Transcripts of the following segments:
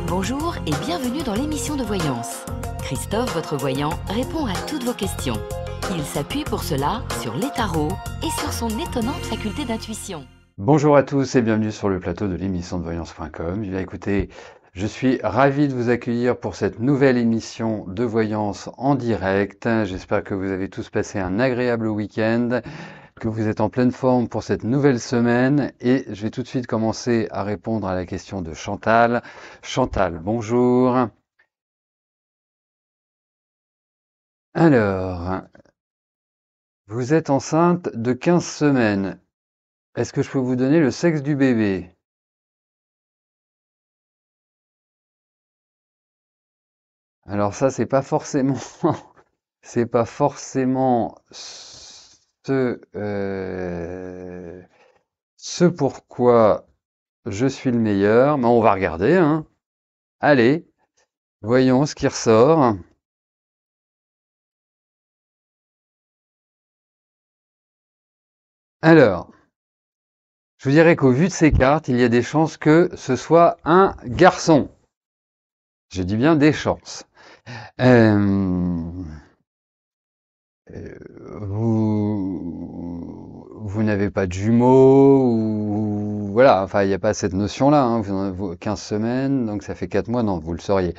Bonjour et bienvenue dans l'émission de voyance. Christophe, votre voyant, répond à toutes vos questions. Il s'appuie pour cela sur les tarots et sur son étonnante faculté d'intuition. Bonjour à tous et bienvenue sur le plateau de l'émission de voyance.com. Eh bien, écoutez, je suis ravi de vous accueillir pour cette nouvelle émission de voyance en direct. J'espère que vous avez tous passé un agréable week-end, que vous êtes en pleine forme pour cette nouvelle semaine et je vais tout de suite commencer à répondre à la question de Chantal. Chantal, bonjour. Alors, vous êtes enceinte de 15 semaines. Est-ce que je peux vous donner le sexe du bébé? Alors ça, c'est pas forcément ce pourquoi je suis le meilleur, mais on va regarder, hein. Allez, voyons ce qui ressort. Alors, je vous dirais qu'au vu de ces cartes, il y a des chances que ce soit un garçon. Je dis bien des chances. Euh, vous n'avez pas de jumeaux ou voilà, enfin il n'y a pas cette notion-là. Hein, 15 semaines, donc ça fait 4 mois, non, vous le sauriez.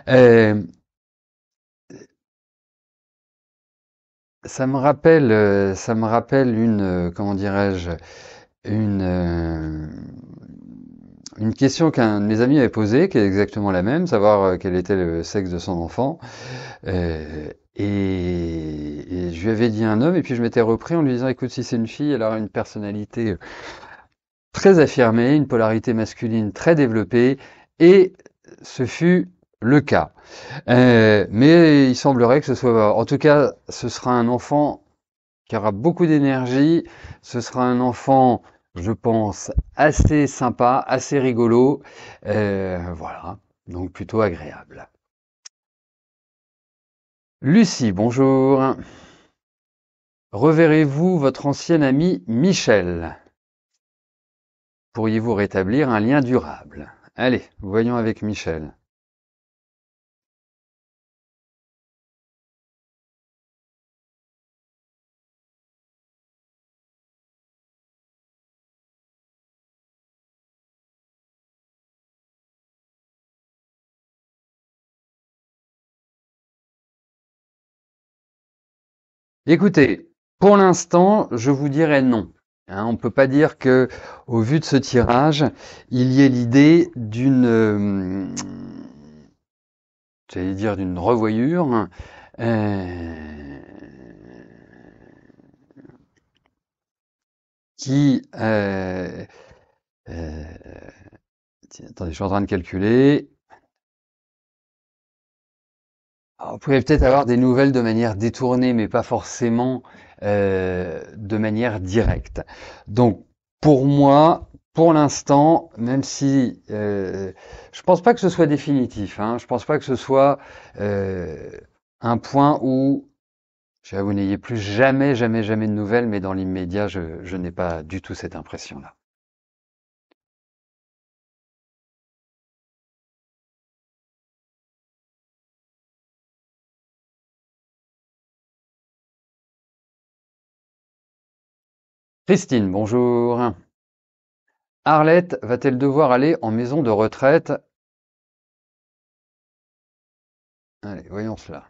Euh, ça me rappelle une, comment dirais-je, une, euh, une question qu'un de mes amis avait posée, qui est exactement la même, savoir quel était le sexe de son enfant. Et je lui avais dit un homme, et puis je m'étais repris en lui disant, écoute, si c'est une fille, elle aura une personnalité très affirmée, une polarité masculine très développée, et ce fut le cas. Mais il semblerait que ce soit, en tout cas, ce sera un enfant qui aura beaucoup d'énergie, ce sera un enfant, je pense, assez sympa, assez rigolo, voilà, donc plutôt agréable. Lucie, bonjour. Reverrez-vous votre ancien ami Michel? Pourriez-vous rétablir un lien durable? Allez, voyons avec Michel. Écoutez, pour l'instant, je vous dirais non. Hein, on ne peut pas dire que, au vu de ce tirage, il y ait l'idée d'une, j'allais dire d'une revoyure, euh, qui, euh, tiens, attendez, je suis en train de calculer. Alors, vous pouvez peut-être avoir des nouvelles de manière détournée, mais pas forcément de manière directe. Donc, pour moi, pour l'instant, même si je pense pas que ce soit définitif, hein, je pense pas que ce soit euh, un point où vous n'ayez plus jamais, jamais, jamais de nouvelles, mais dans l'immédiat, je n'ai pas du tout cette impression-là. Christine, bonjour. Arlette va-t-elle devoir aller en maison de retraite? Allez, voyons cela.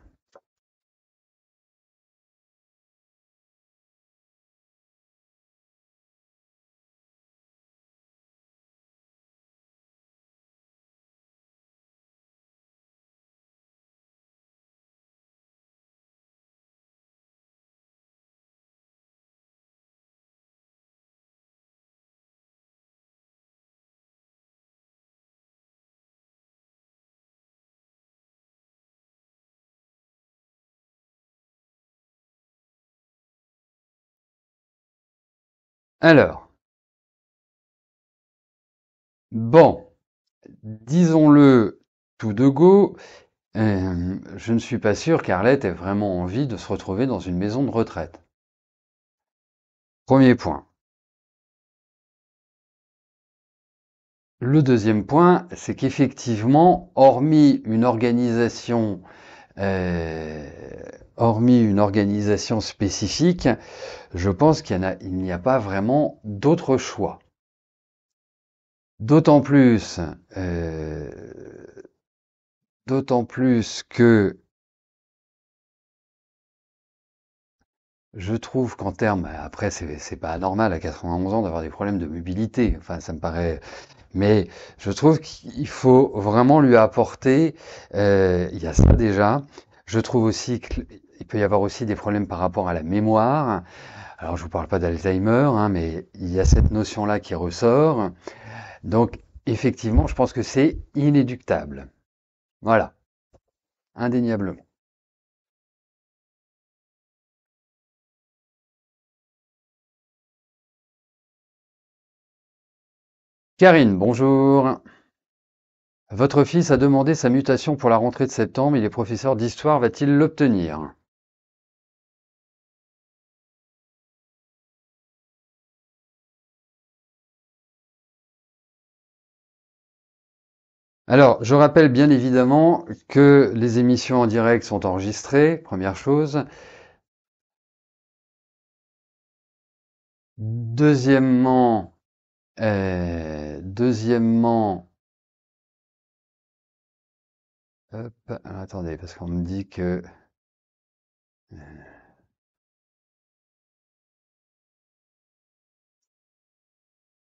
Alors, bon, disons-le tout de go, je ne suis pas sûr qu'Arlette ait vraiment envie de se retrouver dans une maison de retraite. Premier point. Le deuxième point, c'est qu'effectivement, euh, hormis une organisation spécifique, je pense il n'y a pas vraiment d'autre choix. D'autant plus, euh, d'autant plus que je trouve qu'en termes, après c'est pas anormal à 91 ans d'avoir des problèmes de mobilité. Enfin, ça me paraît, mais je trouve qu'il faut vraiment lui apporter. Il y a ça déjà. Je trouve aussi qu'il peut y avoir aussi des problèmes par rapport à la mémoire. Alors, je vous parle pas d'Alzheimer, hein, mais il y a cette notion-là qui ressort. Donc, effectivement, je pense que c'est inéluctable. Voilà, indéniablement. Karine, bonjour. Votre fils a demandé sa mutation pour la rentrée de septembre. Il est professeur d'histoire. Va-t-il l'obtenir? Alors, je rappelle bien évidemment que les émissions en direct sont enregistrées, première chose. Deuxièmement, deuxièmement, hop, alors attendez, parce qu'on me dit que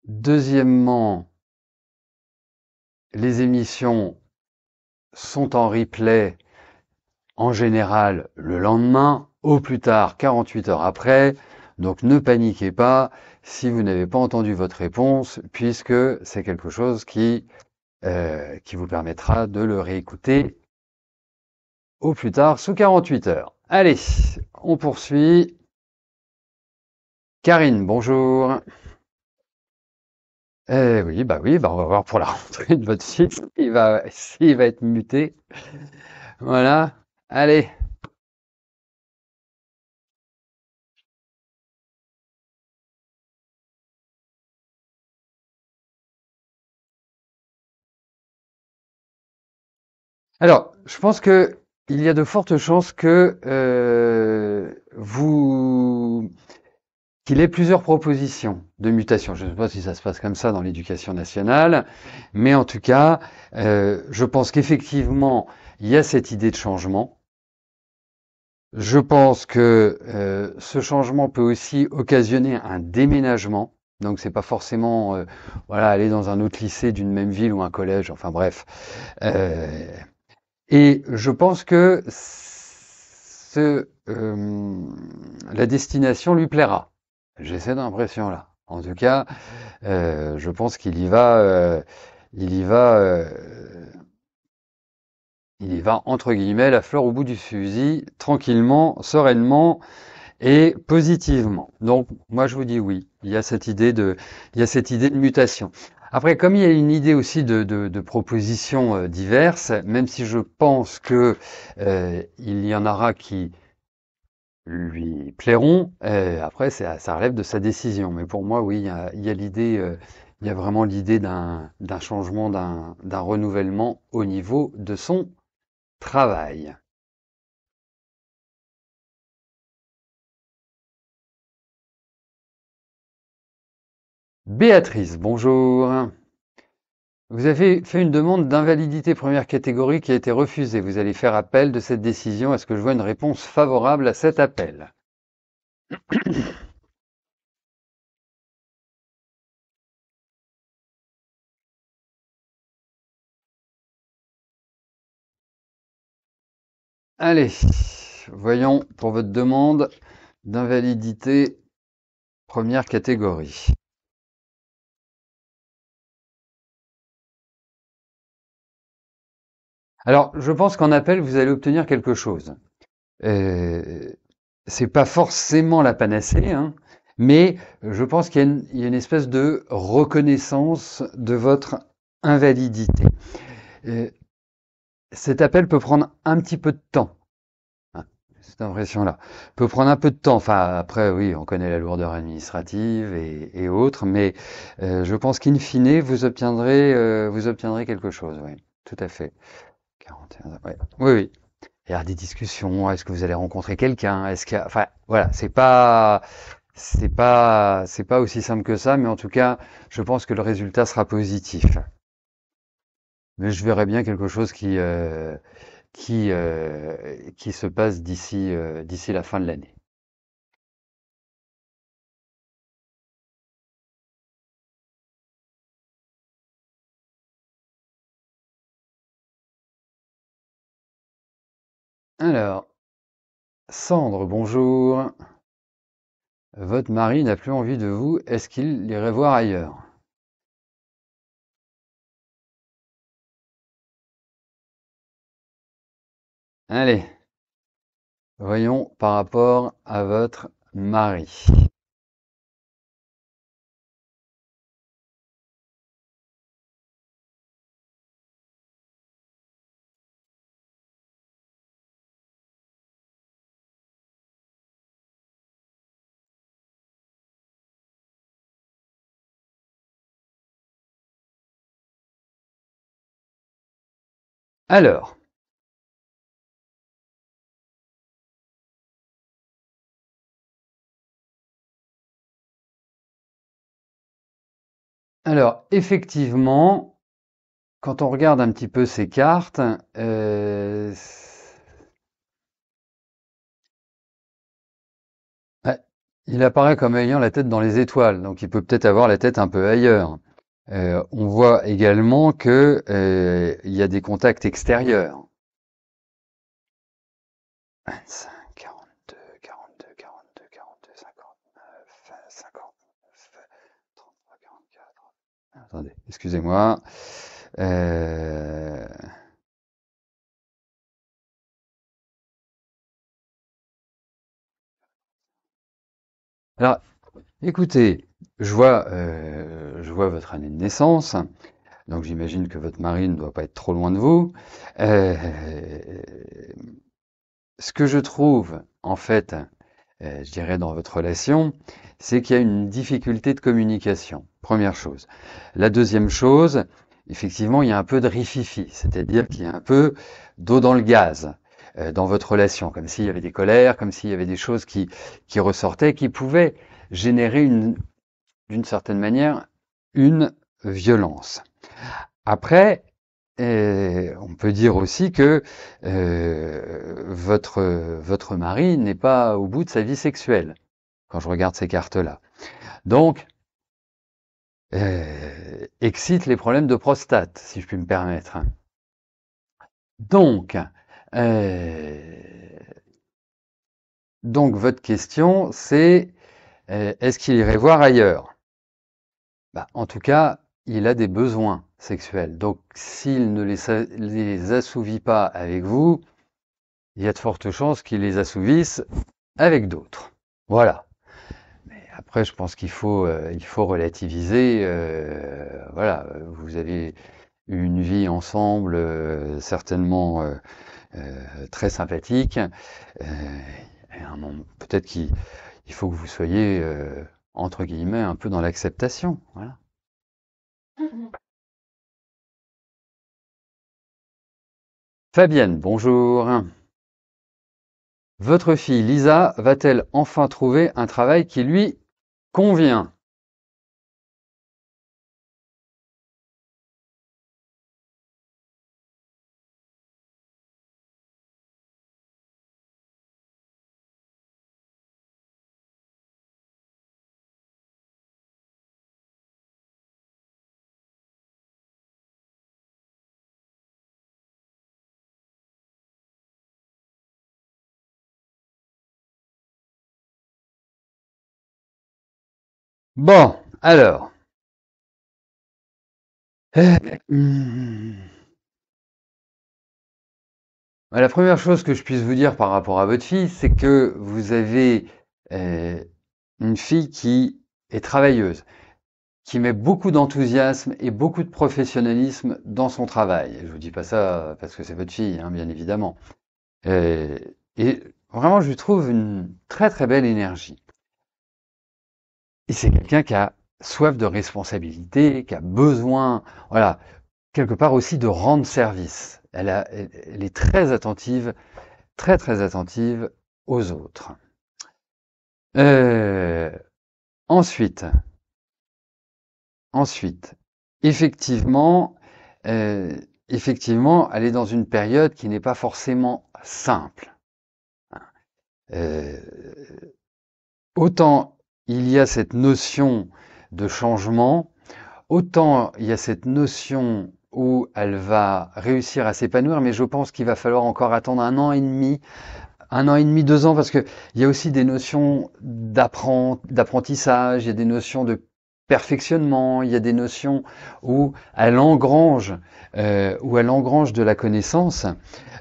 deuxièmement, les émissions sont en replay en général le lendemain, au plus tard 48 heures après. Donc ne paniquez pas si vous n'avez pas entendu votre réponse, puisque c'est quelque chose qui vous permettra de le réécouter au plus tard sous 48 heures. Allez, on poursuit. Karine, bonjour. Oui, bah on va voir pour la rentrée de votre fils. S'il va être muté. Voilà. Allez. Alors, je pense que il y a de fortes chances que qu'il ait plusieurs propositions de mutation. Je ne sais pas si ça se passe comme ça dans l'éducation nationale, mais en tout cas, je pense qu'effectivement, il y a cette idée de changement. Je pense que ce changement peut aussi occasionner un déménagement. Donc c'est pas forcément voilà aller dans un autre lycée d'une même ville ou un collège. Enfin bref. Euh, et je pense que la destination lui plaira. J'ai cette impression-là. En tout cas, je pense il y va, il y va entre guillemets la fleur au bout du fusil, tranquillement, sereinement et positivement. Donc, moi, je vous dis oui. Il y a cette idée de mutation. Après, comme il y a une idée aussi de propositions diverses, même si je pense que il y en aura qui lui plairont, après, ça relève de sa décision. Mais pour moi, oui, il y a l'idée, il y a vraiment l'idée d'un changement, d'un renouvellement au niveau de son travail. Béatrice, bonjour. Vous avez fait une demande d'invalidité première catégorie qui a été refusée. Vous allez faire appel de cette décision. Est-ce que je vois une réponse favorable à cet appel? Allez, voyons pour votre demande d'invalidité première catégorie. Alors, je pense qu'en appel, vous allez obtenir quelque chose. Euh, c'est pas forcément la panacée, hein, mais je pense il y a une espèce de reconnaissance de votre invalidité. Euh, Cet appel peut prendre un petit peu de temps, hein. cette impression-là. Peut prendre un peu de temps. Enfin, après, oui, on connaît la lourdeur administrative et autres, mais je pense qu'in fine, vous obtiendrez quelque chose. Oui, tout à fait. 41, ouais. Oui, oui. Il y a des discussions. Est-ce que vous allez rencontrer quelqu'un? Enfin, voilà, c'est pas aussi simple que ça, mais en tout cas, je pense que le résultat sera positif. Mais je verrai bien quelque chose qui se passe d'ici la fin de l'année. Alors, Sandre, bonjour. Votre mari n'a plus envie de vous. Est-ce qu'il irait voir ailleurs? Allez, voyons par rapport à votre mari. Alors, effectivement, quand on regarde un petit peu ces cartes, ouais, il apparaît comme ayant la tête dans les étoiles, donc il peut peut-être avoir la tête un peu ailleurs. On voit également que il y a des contacts extérieurs. 25, 42, 42, 42, 42, 59, 59, 33, 44. Attendez, excusez-moi. Euh, Alors, écoutez, je vois votre année de naissance, donc j'imagine que votre mari ne doit pas être trop loin de vous. Euh, Ce que je trouve, en fait, je dirais dans votre relation, c'est qu'il y a une difficulté de communication. Première chose. La deuxième chose, effectivement, il y a un peu de rififi, c'est-à-dire qu'il y a un peu d'eau dans le gaz dans votre relation, comme s'il y avait des colères, comme s'il y avait des choses qui ressortaient, qui pouvaient générer d'une certaine manière, une violence. Après, on peut dire aussi que votre mari n'est pas au bout de sa vie sexuelle, quand je regarde ces cartes-là. Donc, excite les problèmes de prostate, si je puis me permettre. Donc, euh, donc votre question, c'est est-ce qu'il irait voir ailleurs? Bah, en tout cas, il a des besoins sexuels. Donc, s'il ne les assouvit pas avec vous, il y a de fortes chances qu'il les assouvisse avec d'autres. Voilà. Mais après, je pense il faut relativiser. Voilà, vous avez eu une vie ensemble, certainement très sympathique. Et à un moment, peut-être il faut que vous soyez entre guillemets un peu dans l'acceptation. Voilà. Fabienne, bonjour. Votre fille Lisa va-t-elle enfin trouver un travail qui lui convient? Bon, alors. Hmm. La première chose que je puisse vous dire par rapport à votre fille, c'est que vous avez euh, une fille qui est travailleuse, qui met beaucoup d'enthousiasme et beaucoup de professionnalisme dans son travail. Je vous dis pas ça parce que c'est votre fille, hein, bien évidemment. Euh, et vraiment, je lui trouve une très très belle énergie. Et c'est quelqu'un qui a soif de responsabilité, qui a besoin, voilà, quelque part aussi de rendre service. Elle est très attentive, très très attentive aux autres. Euh, ensuite, ensuite, effectivement, euh, effectivement, elle est dans une période qui n'est pas forcément simple. Euh, autant il y a cette notion de changement, autant il y a cette notion où elle va réussir à s'épanouir, mais je pense qu'il va falloir encore attendre un an et demi, 2 ans, parce que il y a aussi des notions d'apprentissage, il y a des notions de perfectionnement, il y a des notions où elle engrange de la connaissance.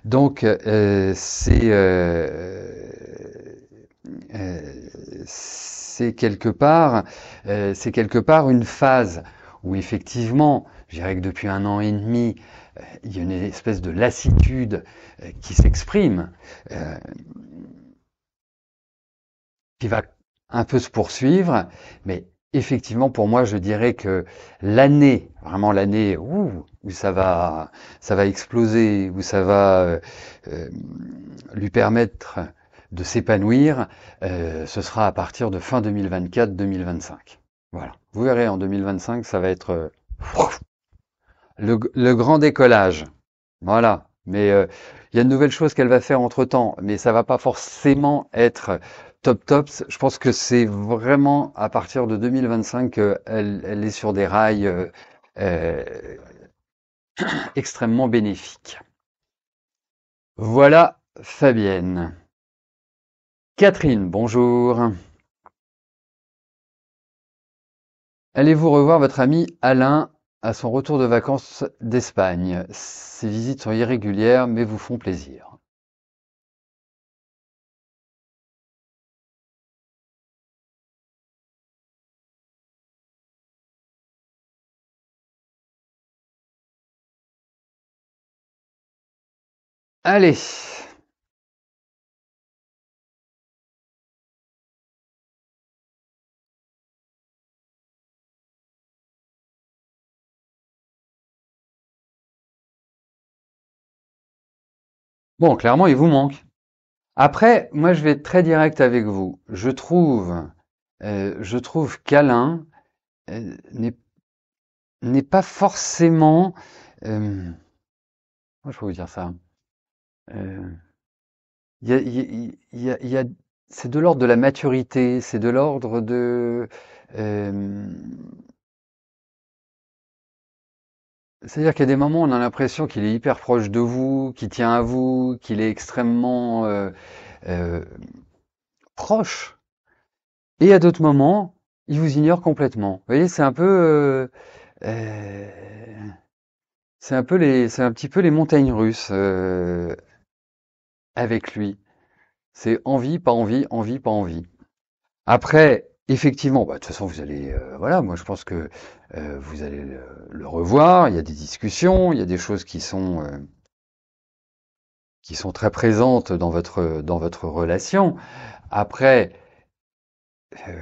Donc euh, c'est quelque part une phase où effectivement, je dirais que depuis un an et demi, il y a une espèce de lassitude qui s'exprime, euh, qui va un peu se poursuivre, mais effectivement, pour moi, je dirais que l'année, vraiment l'année où ça va exploser, où ça va euh, lui permettre de s'épanouir, ce sera à partir de fin 2024-2025. Voilà. Vous verrez, en 2025, ça va être le grand décollage. Voilà. Mais il y a de nouvelles choses qu'elle va faire entre-temps, mais ça va pas forcément être top tops. Je pense que c'est vraiment à partir de 2025 qu'elle est sur des rails euh, extrêmement bénéfiques. Voilà Fabienne. Catherine, bonjour. Allez-vous revoir votre ami Alain à son retour de vacances d'Espagne? Ces visites sont irrégulières mais vous font plaisir. Allez. Bon, clairement, il vous manque. Après, moi, je vais être très direct avec vous. Je trouve qu'Alain n'est pas forcément. Comment je peux vous dire ça? Euh, il y a, il y a- il y a- c'est de l'ordre de la maturité, c'est de l'ordre de. euh, C'est-à-dire qu'il y a des moments où on a l'impression qu'il est hyper proche de vous, qu'il tient à vous, qu'il est extrêmement euh, proche. Et à d'autres moments, il vous ignore complètement. Vous voyez, euh, c'est un petit peu les montagnes russes avec lui. C'est envie, pas envie, envie, pas envie. Après, effectivement, bah, de toute façon, vous allez, voilà, moi je pense que vous allez le revoir. Il y a des discussions, il y a des choses qui sont très présentes dans votre relation. Après,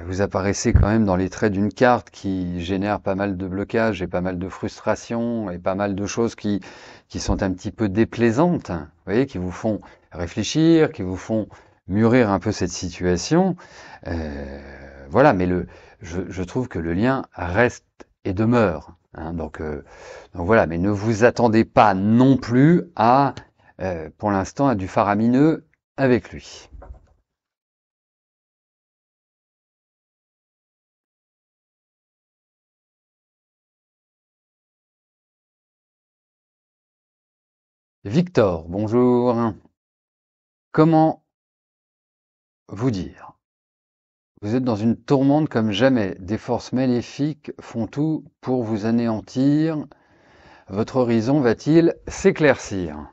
vous apparaissez quand même dans les traits d'une carte qui génère pas mal de blocages et pas mal de frustrations et pas mal de choses qui sont un petit peu déplaisantes, hein, vous voyez, qui vous font réfléchir, qui vous font mûrir un peu cette situation. Voilà, mais je trouve que le lien reste et demeure, hein, donc voilà, mais ne vous attendez pas non plus à, pour l'instant, à du faramineux avec lui. Victor, bonjour. Comment vous dire? Vous êtes dans une tourmente comme jamais. Des forces maléfiques font tout pour vous anéantir. Votre horizon va-t-il s'éclaircir?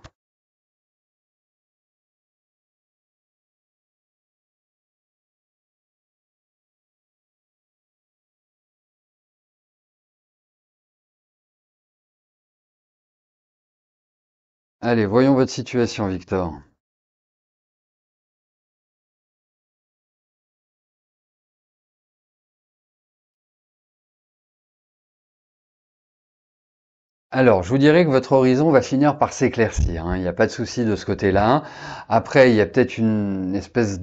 Allez, voyons votre situation, Victor. Alors, je vous dirais que votre horizon va finir par s'éclaircir, hein. Il n'y a pas de souci de ce côté-là. Après, il y a peut-être une espèce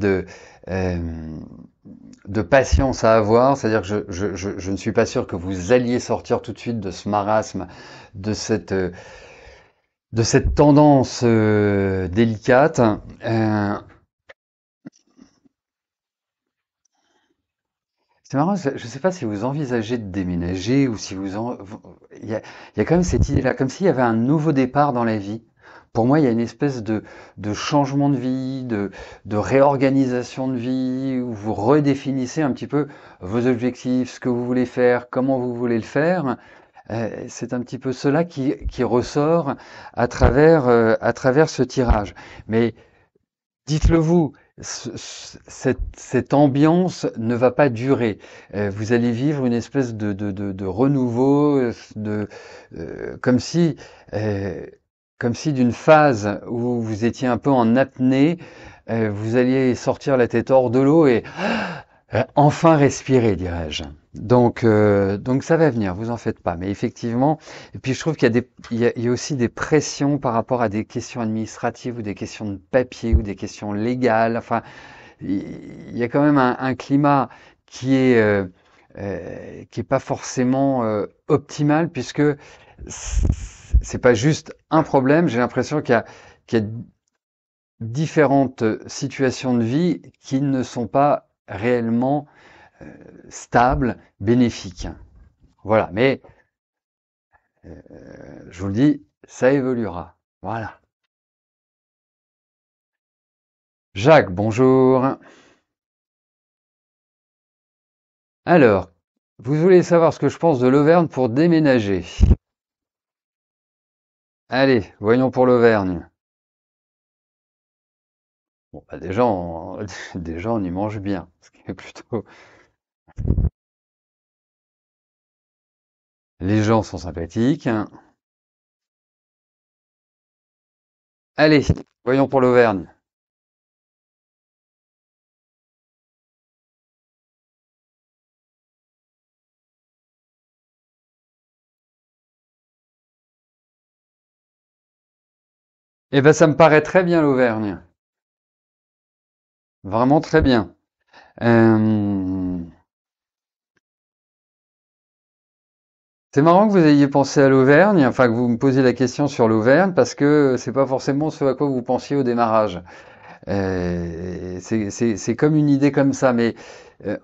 euh, de patience à avoir, c'est-à-dire que je ne suis pas sûr que vous alliez sortir tout de suite de ce marasme, de cette tendance délicate. Euh, c'est marrant, je ne sais pas si vous envisagez de déménager ou si il y a quand même cette idée-là, comme s'il y avait un nouveau départ dans la vie. Pour moi, il y a une espèce de changement de vie, de réorganisation de vie, où vous redéfinissez un petit peu vos objectifs, ce que vous voulez faire, comment vous voulez le faire. C'est un petit peu cela qui ressort à travers ce tirage. Mais dites-le vous, cette ambiance ne va pas durer. Vous allez vivre une espèce de renouveau, comme si, euh, comme si d'une phase où vous étiez un peu en apnée, vous alliez sortir la tête hors de l'eau et enfin respirer, dirais-je. Donc ça va venir, vous en faites pas. Mais effectivement, et puis je trouve qu'il y a il y a aussi des pressions par rapport à des questions administratives ou des questions de papier ou des questions légales. Enfin, il y a quand même un climat qui qui est pas forcément optimal puisque c'est pas juste un problème. J'ai l'impression qu'il y a différentes situations de vie qui ne sont pas réellement stables, bénéfiques. Voilà, mais je vous le dis, ça évoluera. Voilà. Jacques, bonjour. Alors, vous voulez savoir ce que je pense de l'Auvergne pour déménager? Allez, voyons pour l'Auvergne. Bon, bah déjà, déjà, on y mange bien, ce qui est plutôt. Les gens sont sympathiques. Allez, voyons pour l'Auvergne. Eh ben, ça me paraît très bien l'Auvergne. Vraiment très bien. Euh, C'est marrant que vous ayez pensé à l'Auvergne, enfin que vous me posiez la question sur l'Auvergne, parce que c'est pas forcément ce à quoi vous pensiez au démarrage. C'est comme une idée comme ça, mais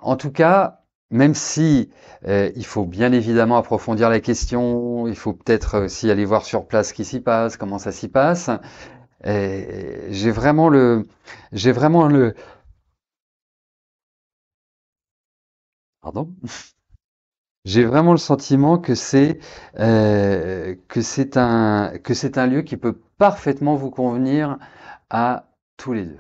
en tout cas, même si il faut bien évidemment approfondir la question, il faut peut-être aussi aller voir sur place ce qui s'y passe, comment ça s'y passe. J'ai vraiment j'ai vraiment pardon, j'ai vraiment le sentiment que c'est un lieu qui peut parfaitement vous convenir à tous les deux.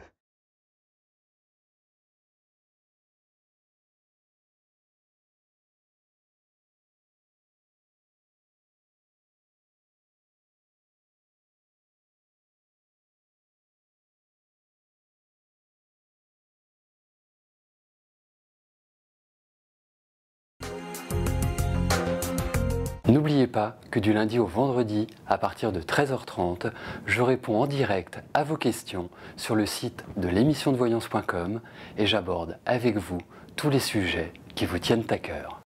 N'oubliez pas que du lundi au vendredi, à partir de 13h30, je réponds en direct à vos questions sur le site de l'émissiondevoyance.com et j'aborde avec vous tous les sujets qui vous tiennent à cœur.